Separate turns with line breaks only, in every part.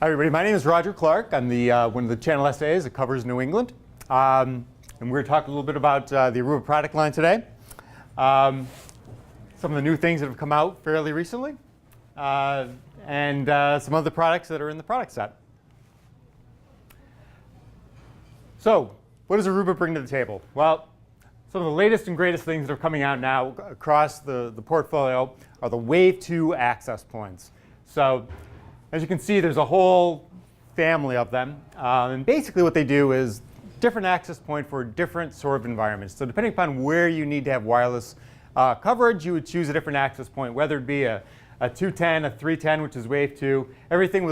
Hi everybody, my name is Roger Clark. I'm the one of the channel SAs that covers New England. And we're going to talk a little bit about the Aruba product line today. Some of the new things that have come out fairly recently. And some other products that are in the product set. So, what does Aruba bring to the table? Well, some of the latest and greatest things that are coming out now across the portfolio are the Wave 2 access points. So, as you can see, there's a whole family of them. And basically what they do is different access point for different sort of environments. So depending upon where you need to have wireless coverage, you would choose a different access point, whether it be a 210, a 310, which is Wave 2. Everything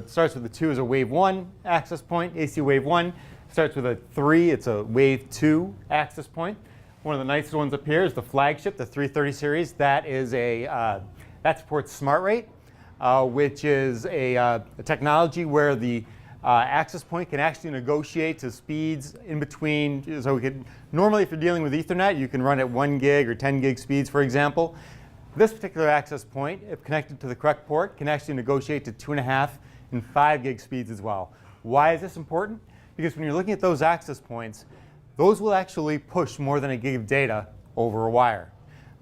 starts with a 2 is a Wave 1 access point. AC Wave 1 starts with a 3. It's a Wave 2 access point. One of the nicest ones up here is the flagship, the 330 series. That is that supports Smart Rate. Which is a technology where the access point can actually negotiate to speeds in between. So normally if you're dealing with Ethernet, you can run at 1 gig or 10 gig speeds, for example. This particular access point, if connected to the correct port, can actually negotiate to 2.5 and 5 gig speeds as well. Why is this important? Because when you're looking at those access points, those will actually push more than a gig of data over a wire.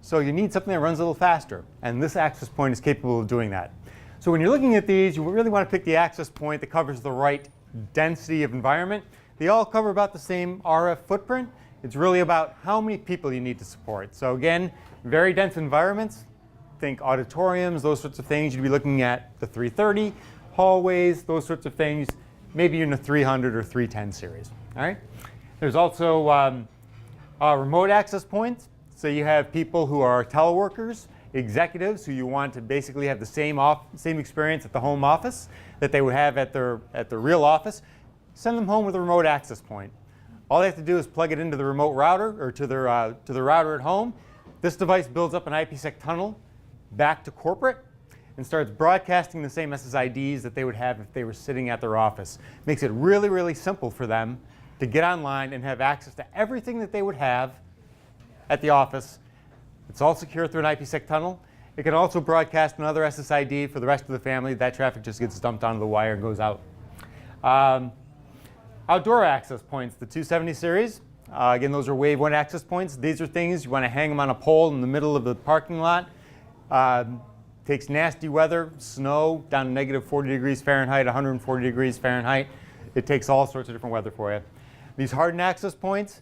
So you need something that runs a little faster, and this access point is capable of doing that. So when you're looking at these, you really want to pick the access point that covers the right density of environment. They all cover about the same RF footprint. It's really about how many people you need to support. So again, very dense environments, think auditoriums, those sorts of things. You'd be looking at the 330, hallways, those sorts of things, maybe in the 300 or 310 series. All right? There's also remote access points. So you have people who are teleworkers, executives who you want to basically have the same experience at the home office that they would have at their real office. Send them home with a remote access point. All they have to do is plug it into the remote router or to their router at home. This device builds up an IPsec tunnel back to corporate and starts broadcasting the same SSIDs that they would have if they were sitting at their office. Makes it really, really simple for them to get online and have access to everything that they would have at the office. It's all secure through an IPsec tunnel. It can also broadcast another SSID for the rest of the family. That traffic just gets dumped onto the wire and goes out. Outdoor access points, the 270 series. Again, those are Wave 1 access points. These are things you want to hang them on a pole in the middle of the parking lot. Takes nasty weather, snow, down to negative 40 degrees Fahrenheit, 140 degrees Fahrenheit. It takes all sorts of different weather for you. These hardened access points,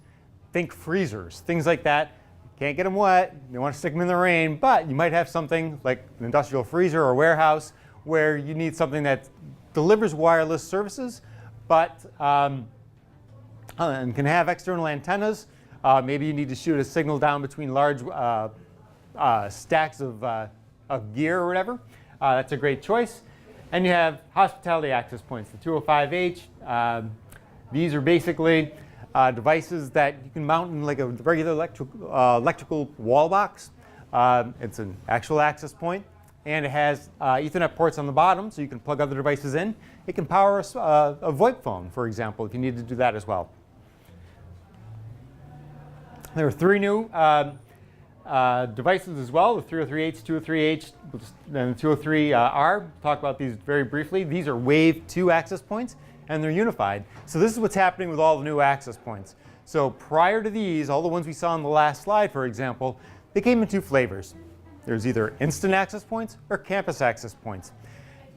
think freezers, things like that. Can't get them wet, you want to stick them in the rain, but you might have something like an industrial freezer or warehouse where you need something that delivers wireless services, but and can have external antennas. Maybe you need to shoot a signal down between large stacks of gear or whatever. That's a great choice. And you have hospitality access points, the 205H. These are basically devices that you can mount in like a regular electrical wall box. It's an actual access point, and it has Ethernet ports on the bottom, so you can plug other devices in. It can power a VoIP phone, for example, if you need to do that as well. There are 3 new devices as well, the 303H, 203H, and the 203R. Talk about these very briefly. These are Wave 2 access points, and they're unified. So this is what's happening with all the new access points. So prior to these, all the ones we saw on the last slide, for example, they came in 2 flavors. There's either instant access points or campus access points.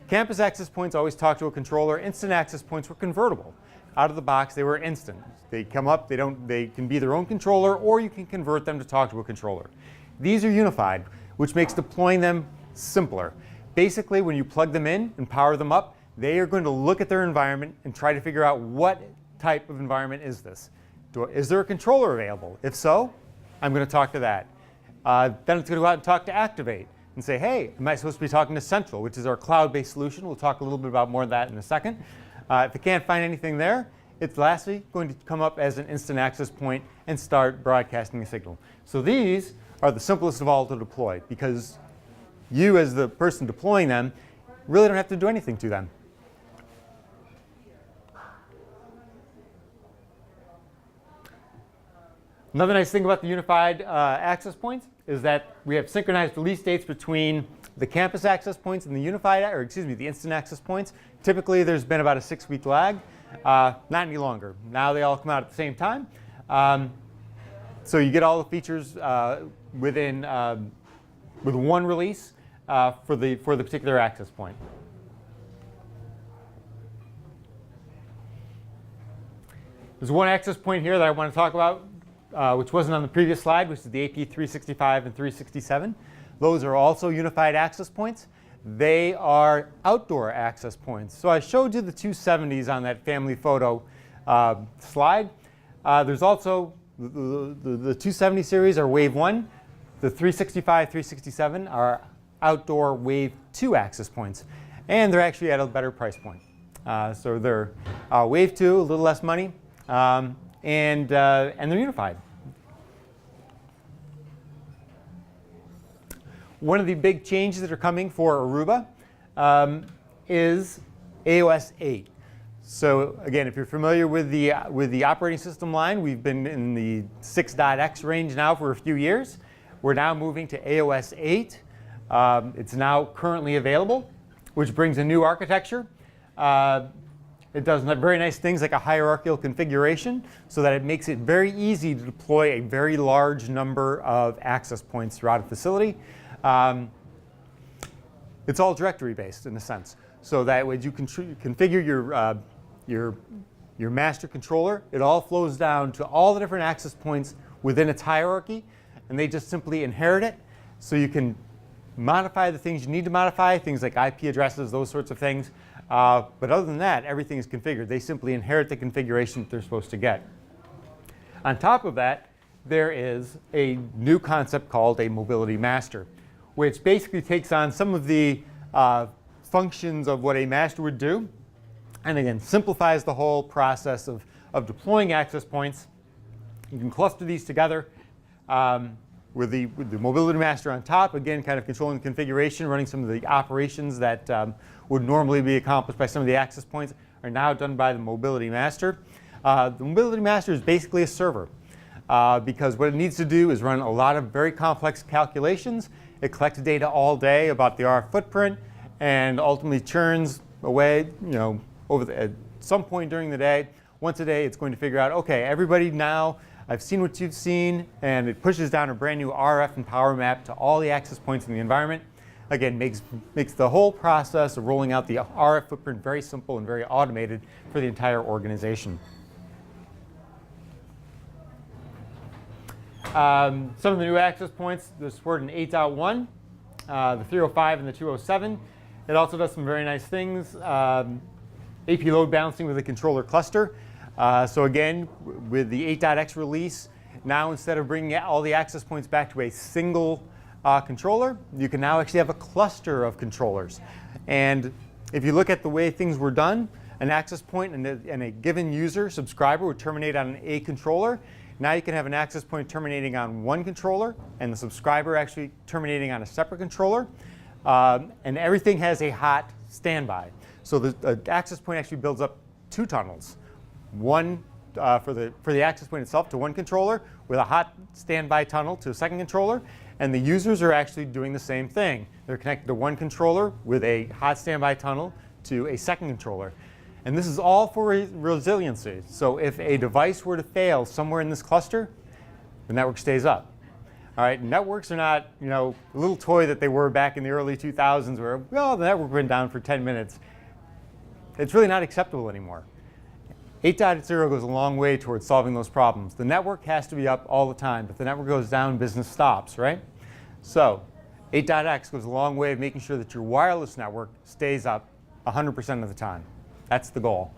Campus access points always talk to a controller. Instant access points were convertible. Out of the box, they were instant. They come up, they can be their own controller, or you can convert them to talk to a controller. These are unified, which makes deploying them simpler. Basically, when you plug them in and power them up, they are going to look at their environment and try to figure out what type of environment is this. Is there a controller available? If so, I'm going to talk to that. Then it's going to go out and talk to Activate and say, hey, am I supposed to be talking to Central, which is our cloud-based solution? We'll talk a little bit about more of that in a second. If it can't find anything there, it's lastly going to come up as an instant access point and start broadcasting a signal. So these are the simplest of all to deploy because you, as the person deploying them, really don't have to do anything to them. Another nice thing about the unified access points is that we have synchronized release dates between the campus access points and the the instant access points. Typically, there's been about a 6-week lag. Not any longer. Now they all come out at the same time. So you get all the features with one release for the particular access point. There's one access point here that I want to talk about, which wasn't on the previous slide, which is the AP 365 and 367. Those are also unified access points. They are outdoor access points. So I showed you the 270s on that family photo slide. There's also the 270 series are Wave 1. The 365, 367 are outdoor Wave 2 access points. And they're actually at a better price point. So they're Wave 2, a little less money, and they're unified. One of the big changes that are coming for Aruba is AOS 8. So again, if you're familiar with the operating system line, we've been in the 6.x range now for a few years. We're now moving to AOS 8. It's now currently available, which brings a new architecture. It does very nice things like a hierarchical configuration so that it makes it very easy to deploy a very large number of access points throughout a facility. It's all directory based in a sense, so that when you configure your master controller, it all flows down to all the different access points within its hierarchy, and they just simply inherit it. So you can modify the things you need to modify, things like IP addresses, those sorts of things. But other than that, everything is configured. They simply inherit the configuration that they're supposed to get. On top of that, there is a new concept called a mobility master, which basically takes on some of the functions of what a master would do, and again, simplifies the whole process of deploying access points. You can cluster these together with the mobility master on top, again, kind of controlling the configuration, running some of the operations that would normally be accomplished by some of the access points are now done by the mobility master. The mobility master is basically a server because what it needs to do is run a lot of very complex calculations. It collects data all day about the RF footprint and ultimately churns away, at some point during the day. Once a day, it's going to figure out, okay, everybody now, I've seen what you've seen, and it pushes down a brand new RF and power map to all the access points in the environment. Again, makes the whole process of rolling out the RF footprint very simple and very automated for the entire organization. Some of the new access points, they're supported in 8.1, the 305 and the 207. It also does some very nice things. AP load balancing with a controller cluster. So again, with the 8.x release, now instead of bringing all the access points back to a single controller, you can now actually have a cluster of controllers. And if you look at the way things were done, an access point and a given user, subscriber, would terminate on a controller. Now you can have an access point terminating on one controller and the subscriber actually terminating on a separate controller. And everything has a hot standby. So the access point actually builds up two tunnels. One for the access point itself to one controller with a hot standby tunnel to a second controller. And the users are actually doing the same thing. They're connected to one controller with a hot standby tunnel to a second controller. And this is all for resiliency. So if a device were to fail somewhere in this cluster, the network stays up. All right, networks are not, a little toy that they were back in the early 2000s where, well, the network went down for 10 minutes. It's really not acceptable anymore. 8.0 goes a long way towards solving those problems. The network has to be up all the time. If the network goes down, business stops, right? So 8.x goes a long way of making sure that your wireless network stays up 100% of the time. That's the goal.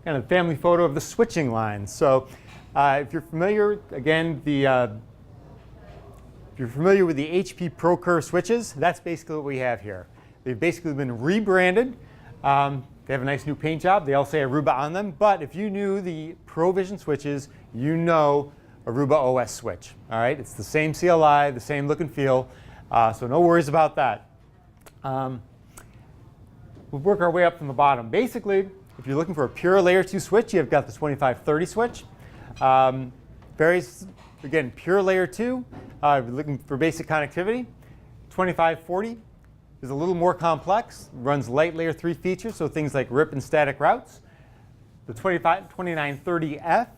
Kind of a family photo of the switching lines. So if you're familiar, again, if you're familiar with the HP ProCurve switches, that's basically what we have here. They've basically been rebranded. They have a nice new paint job. They all say Aruba on them. But if you knew the ProVision switches, you know Aruba OS switch. All right, it's the same CLI, the same look and feel. So no worries about that. We'll work our way up from the bottom. Basically, if you're looking for a pure layer 2 switch, you've got the 2530 switch. Again, pure layer 2, looking for basic connectivity. 2540 is a little more complex, runs light layer 3 features, so things like RIP and static routes. The 2930F,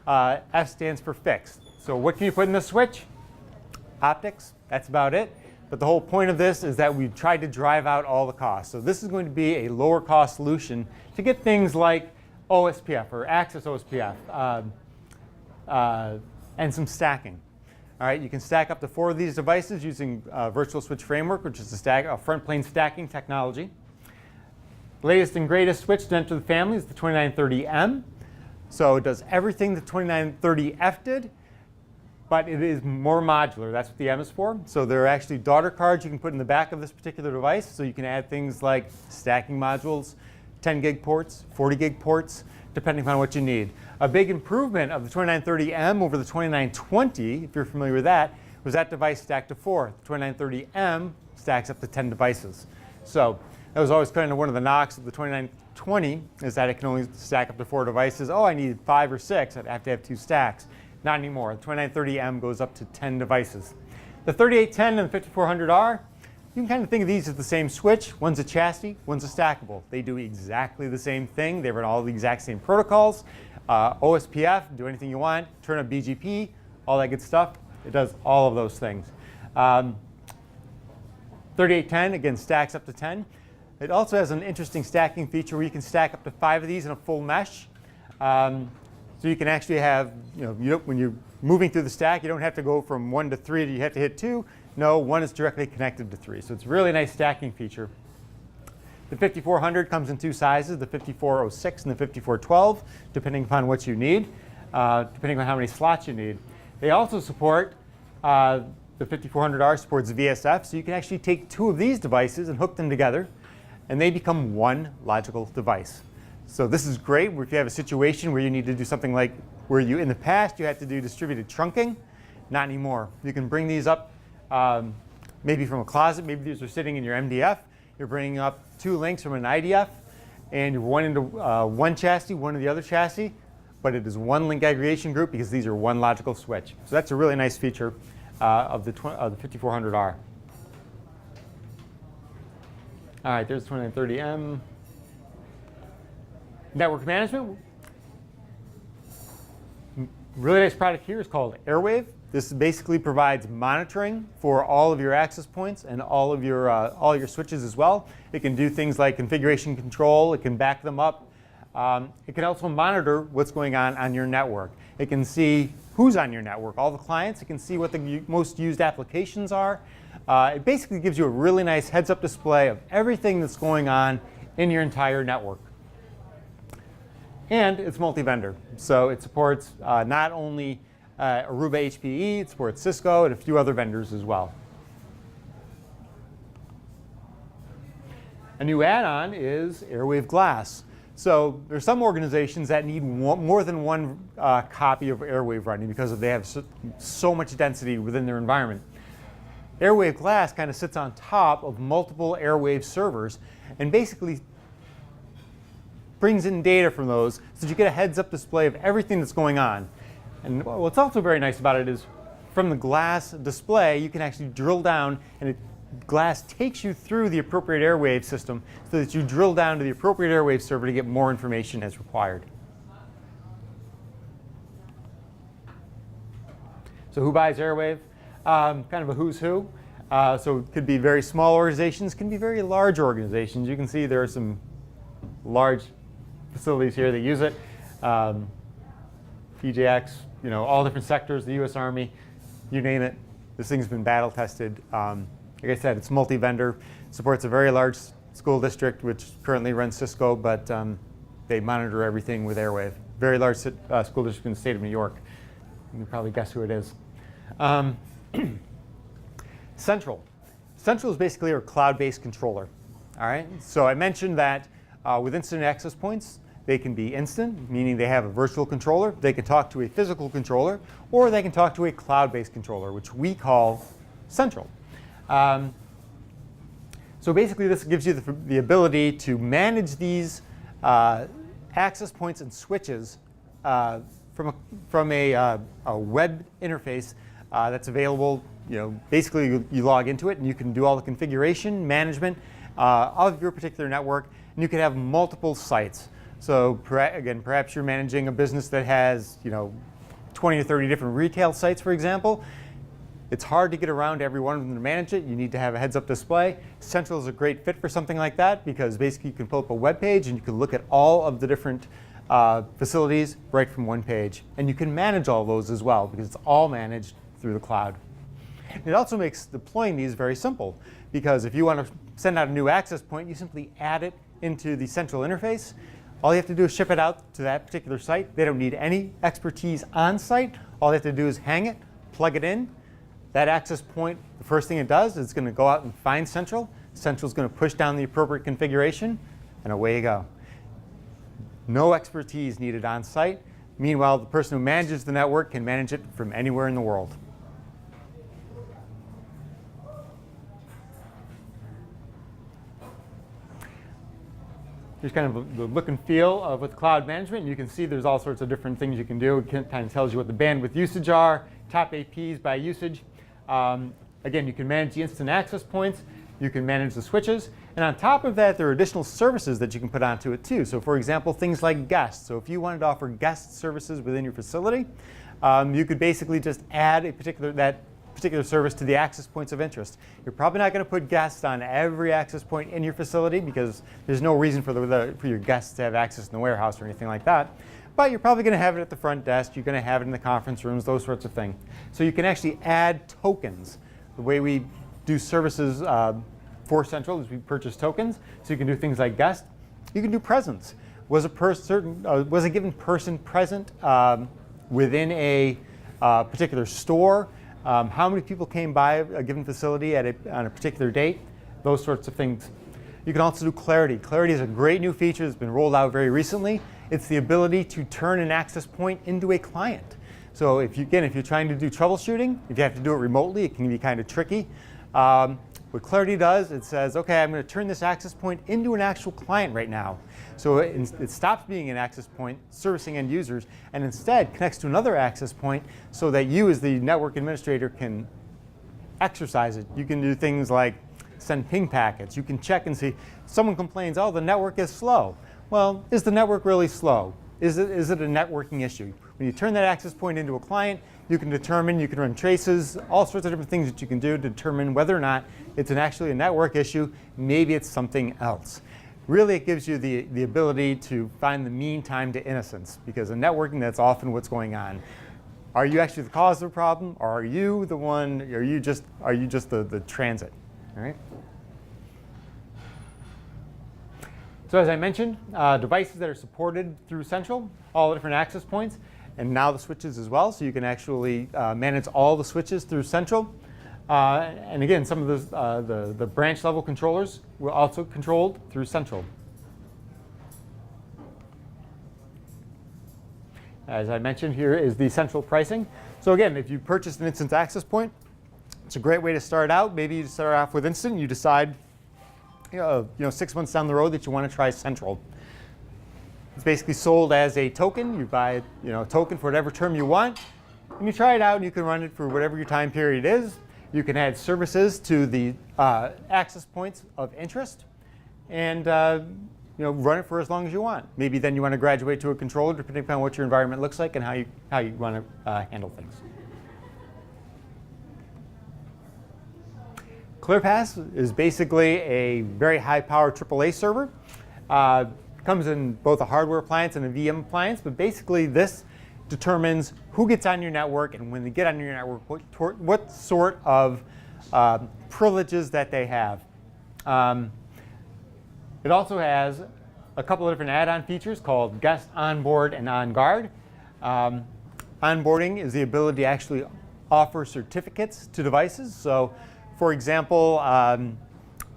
F stands for fixed. So what can you put in the switch? Optics, that's about it. But the whole point of this is that we've tried to drive out all the costs. So this is going to be a lower cost solution to get things like OSPF or Access OSPF and some stacking. All right, you can stack up to 4 of these devices using Virtual Switch Framework, which is a front plane stacking technology. The latest and greatest switch to enter the family is the 2930M. So it does everything the 2930F did, but it is more modular. That's what the M is for. So there are actually daughter cards you can put in the back of this particular device. So you can add things like stacking modules, 10 gig ports, 40 gig ports, depending on what you need. A big improvement of the 2930M over the 2920, if you're familiar with that, was that device stacked to 4. The 2930M stacks up to 10 devices. So that was always kind of one of the knocks of the 2920, is that it can only stack up to 4 devices. Oh, I need 5 or 6. I'd have to have 2 stacks. Not anymore. The 2930M goes up to 10 devices. The 3810 and the 5400R, you can kind of think of these as the same switch. One's a chassis, one's a stackable. They do exactly the same thing. They run all the exact same protocols. OSPF, do anything you want. Turn up BGP, all that good stuff. It does all of those things. 3810, again, stacks up to 10. It also has an interesting stacking feature where you can stack up to 5 of these in a full mesh. So you can actually have, when you're moving through the stack, you don't have to go from 1 to 3, you have to hit 2. No, 1 is directly connected to 3. So it's a really nice stacking feature. The 5400 comes in 2 sizes, the 5406 and the 5412, depending upon what you need, depending on how many slots you need. They also support, the 5400R supports VSF, so you can actually take 2 of these devices and hook them together, and they become one logical device. So this is great if you have a situation where you need to do something like where in the past you had to do distributed trunking. Not anymore. You can bring these up maybe from a closet. Maybe these are sitting in your MDF. You're bringing up 2 links from an IDF, and you're one into one chassis, one to the other chassis. But it is one link aggregation group because these are one logical switch. So that's a really nice feature of the 5400R. All right, there's the 2930M. Network management. Really nice product here is called Airwave. This basically provides monitoring for all of your access points and all your switches as well. It can do things like configuration control. It can back them up. It can also monitor what's going on your network. It can see who's on your network, all the clients. It can see what the most used applications are. It basically gives you a really nice heads-up display of everything that's going on in your entire network. And it's multi-vendor. So it supports not only Aruba HPE, it supports Cisco and a few other vendors as well. A new add-on is Airwave Glass. So there's some organizations that need more than one copy of Airwave running because they have so much density within their environment. Airwave Glass kind of sits on top of multiple Airwave servers and basically brings in data from those so that you get a heads-up display of everything that's going on. And what's also very nice about it is from the glass display, you can actually drill down, and glass takes you through the appropriate Airwave system so that you drill down to the appropriate Airwave server to get more information as required. So who buys Airwave? Kind of a who's who. So it could be very small organizations, can be very large organizations. You can see there are some large facilities here that use it. PJX, all different sectors, the US Army, you name it. This thing's been battle tested. Like I said, it's multi-vendor, supports a very large school district, which currently runs Cisco, but they monitor everything with Airwave. Very large school district in the state of New York. You can probably guess who it is. Central. Central is basically our cloud-based controller. All right. So I mentioned that with incident access points, they can be instant, meaning they have a virtual controller. They can talk to a physical controller, or they can talk to a cloud-based controller, which we call Central. So basically, this gives you the ability to manage these access points and switches from a web interface that's available. Basically you log into it and you can do all the configuration management of your particular network, and you can have multiple sites. So again, perhaps you're managing a business that has 20 or 30 different retail sites, for example. It's hard to get around every one of them to manage it. You need to have a heads-up display. Central is a great fit for something like that because basically you can pull up a web page and you can look at all of the different facilities right from one page. And you can manage all those as well because it's all managed through the cloud. It also makes deploying these very simple because if you want to send out a new access point, you simply add it into the central interface. All you have to do is ship it out to that particular site. They don't need any expertise on site. All they have to do is hang it, plug it in. That access point, the first thing it does is it's going to go out and find Central. Central is going to push down the appropriate configuration, and away you go. No expertise needed on site. Meanwhile, the person who manages the network can manage it from anywhere in the world. Here's kind of the look and feel of with cloud management. And you can see there's all sorts of different things you can do. It kind of tells you what the bandwidth usage are, top APs by usage. Again, you can manage the instant access points. You can manage the switches. And on top of that, there are additional services that you can put onto it too. So for example, things like guests. So if you wanted to offer guest services within your facility, you could basically just add that particular service to the access points of interest. You're probably not going to put guests on every access point in your facility because there's no reason for your guests to have access in the warehouse or anything like that. But you're probably going to have it at the front desk. You're going to have it in the conference rooms, those sorts of things. So you can actually add tokens. The way we do services for Central is we purchase tokens. So you can do things like guest. You can do presence. Was a given person present within a particular store? How many people came by a given facility on a particular date? Those sorts of things. You can also do clarity. Clarity is a great new feature that's been rolled out very recently. It's the ability to turn an access point into a client. So if you're trying to do troubleshooting, if you have to do it remotely, it can be kind of tricky. What Clarity does, it says, OK, I'm going to turn this access point into an actual client right now. So it stops being an access point servicing end users and instead connects to another access point so that you as the network administrator can exercise it. You can do things like send ping packets. You can check and see. Someone complains, oh, the network is slow. Well, is the network really slow? Is it a networking issue? When you turn that access point into a client, you can run traces, all sorts of different things that you can do to determine whether or not it's actually a network issue. Maybe it's something else. Really, it gives you the ability to find the mean time to innocence, because in networking, that's often what's going on. Are you actually the cause of the problem, or are you the one? Are you just the transit? All right. So as I mentioned, devices that are supported through Central, all the different access points, and now the switches as well. So you can actually manage all the switches through Central. And again, some of the branch level controllers were also controlled through Central. As I mentioned, here is the Central pricing. So again, if you purchased an instant access point, it's a great way to start out. Maybe you start off with instant. You decide 6 months down the road that you want to try Central. It's basically sold as a token. You buy a token for whatever term you want, and you try it out, and you can run it for whatever your time period is. You can add services to the access points of interest, and run it for as long as you want. Maybe then you want to graduate to a controller, depending upon what your environment looks like and how you want to handle things. ClearPass is basically a very high-power AAA server. Comes in both a hardware appliance and a VM appliance, but basically this determines who gets on your network and when they get on your network, what sort of privileges that they have. It also has a couple of different add-on features called Guest Onboard and On Guard. Onboarding is the ability to actually offer certificates to devices. So, for example,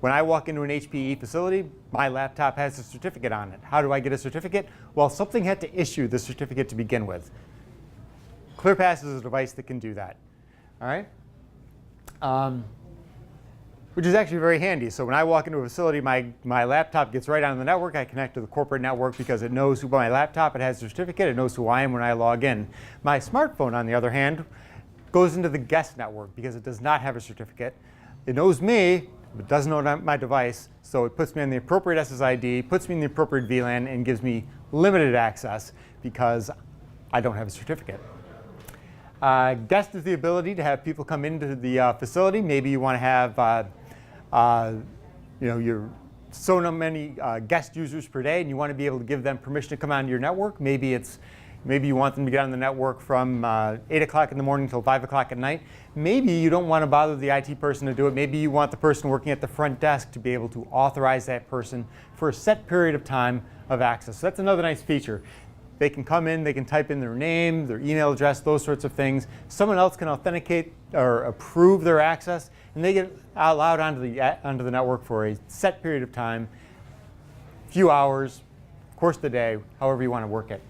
when I walk into an HPE facility, my laptop has a certificate on it. How do I get a certificate? Well, something had to issue the certificate to begin with. ClearPass is a device that can do that. All right. which is actually very handy. So when I walk into a facility, my laptop gets right on the network. I connect to the corporate network because it knows who my laptop, it has a certificate, it knows who I am when I log in. My smartphone, on the other hand, goes into the guest network because it does not have a certificate. It knows me, but doesn't know my device, so it puts me on the appropriate SSID, puts me in the appropriate VLAN, and gives me limited access because I don't have a certificate. Guest is the ability to have people come into the facility. Maybe you want to have your so many guest users per day, and you want to be able to give them permission to come onto your network. Maybe you want them to get on the network from 8 o'clock in the morning till 5 o'clock at night. Maybe you don't want to bother the IT person to do it. Maybe you want the person working at the front desk to be able to authorize that person for a set period of time of access. So that's another nice feature. They can come in, they can type in their name, their email address, those sorts of things. Someone else can authenticate or approve their access, and they get allowed onto the network for a set period of time, few hours, course of the day, however you want to work it.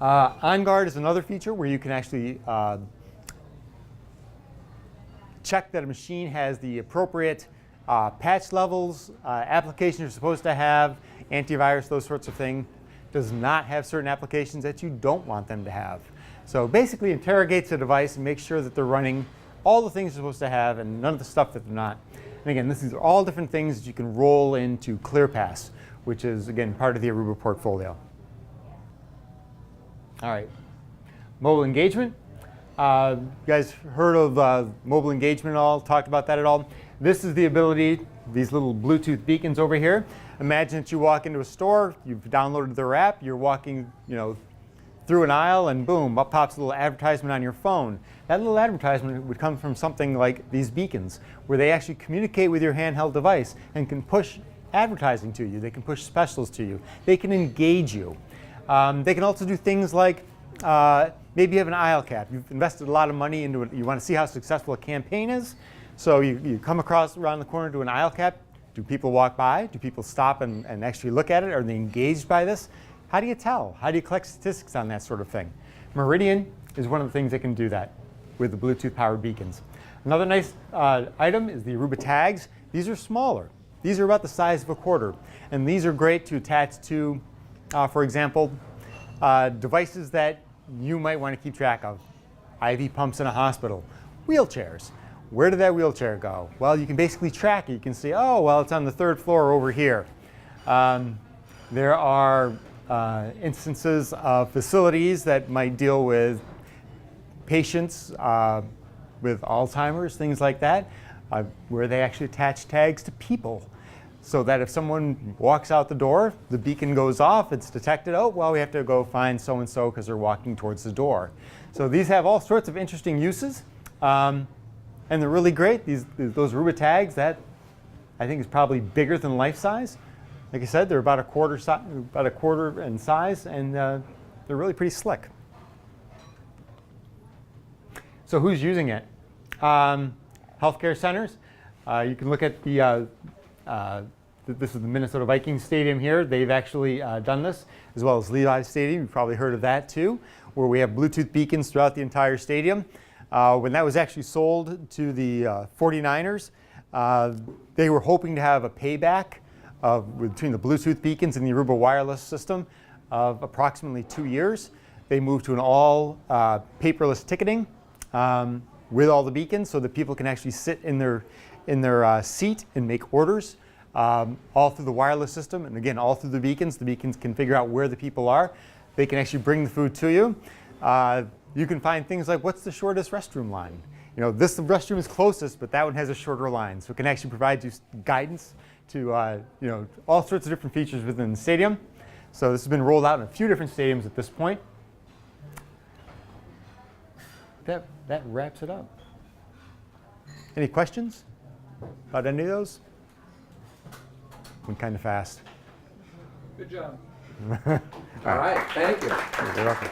OnGuard is another feature where you can actually check that a machine has the appropriate patch levels, applications you're supposed to have, antivirus, those sorts of things. Does not have certain applications that you don't want them to have. So basically interrogates the device and makes sure that they're running all the things they're supposed to have and none of the stuff that they're not. And again, these are all different things that you can roll into ClearPass, which is, again, part of the Aruba portfolio. All right, mobile engagement. You guys heard of mobile engagement at all? Talked about that at all? This is the ability, these little Bluetooth beacons over here. Imagine that you walk into a store, you've downloaded their app, you're walking through an aisle, and boom, up pops a little advertisement on your phone. That little advertisement would come from something like these beacons, where they actually communicate with your handheld device and can push advertising to you. They can push specials to you. They can engage you. They can also do things like maybe you have an aisle cap. You've invested a lot of money into it. You want to see how successful a campaign is. So you come across around the corner to an aisle cap. Do people walk by? Do people stop and actually look at it? Are they engaged by this? How do you tell? How do you collect statistics on that sort of thing? Meridian is one of the things that can do that with the Bluetooth-powered beacons. Another nice item is the Aruba tags. These are smaller. These are about the size of a quarter. And these are great to attach to, for example, devices that you might want to keep track of. IV pumps in a hospital, wheelchairs. Where did that wheelchair go? Well, you can basically track it. You can see, oh, well, it's on the 3rd floor over here. There are instances of facilities that might deal with patients with Alzheimer's, things like that, where they actually attach tags to people. So that if someone walks out the door, the beacon goes off, it's detected, oh, well, we have to go find so-and-so because they're walking towards the door. So these have all sorts of interesting uses. And they're really great. Those Aruba tags, that I think is probably bigger than life size. Like I said, they're about a quarter in size, and they're really pretty slick. So who's using it? Healthcare centers. You can look at this is the Minnesota Vikings Stadium here. They've actually done this, as well as Levi's Stadium. You've probably heard of that too, where we have Bluetooth beacons throughout the entire stadium. When that was actually sold to the 49ers, they were hoping to have a payback between the Bluetooth beacons and the Aruba wireless system of approximately 2 years. They moved to an all paperless ticketing with all the beacons so that people can actually sit in their seat and make orders all through the wireless system. And again, all through the beacons. The beacons can figure out where the people are. They can actually bring the food to you. You can find things like, what's the shortest restroom line? This restroom is closest, but that one has a shorter line. So it can actually provide you guidance to all sorts of different features within the stadium. So this has been rolled out in a few different stadiums at this point. That wraps it up. Any questions about any of those? Went kind of fast.
Good job. All right, thank you.
You're welcome.